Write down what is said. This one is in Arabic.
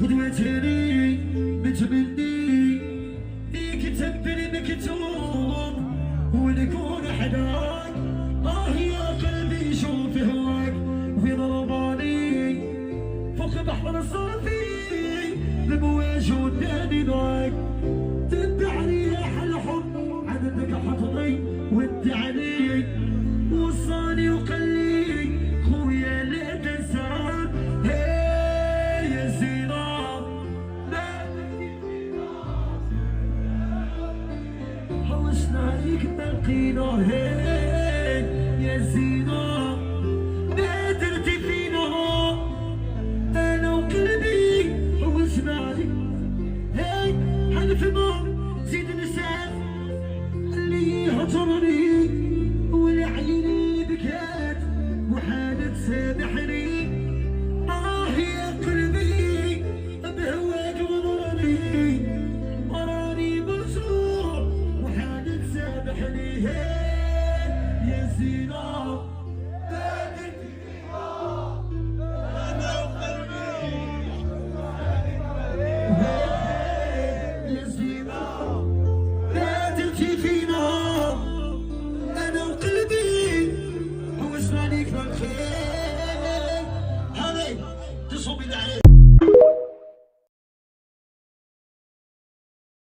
غدوتني بتمني يكتب المكتوب ونكون حداك. يا قلبي شوف هواك في ضرباني فوق بحر صافي بمواج وداني معاك. تبعني ريح الحب عندك حضني ودعني وصاني وقلي خويا لا تنساك. يا زينة حوسنا عليك ما لقينا. يا زينة ما درتي فينا انا وقلبي حوسنا عليك. حلف ما زيد نساف اللي هجرني والعيني بكات وحالة سامحني. يا قلبي بهواك غرني وراني مرجوع وحالة سامحني. يا زينة بادت فيها انا وقلبي. يا زينة بادت فينا انا وقلبي حوسنا عليك بالخير.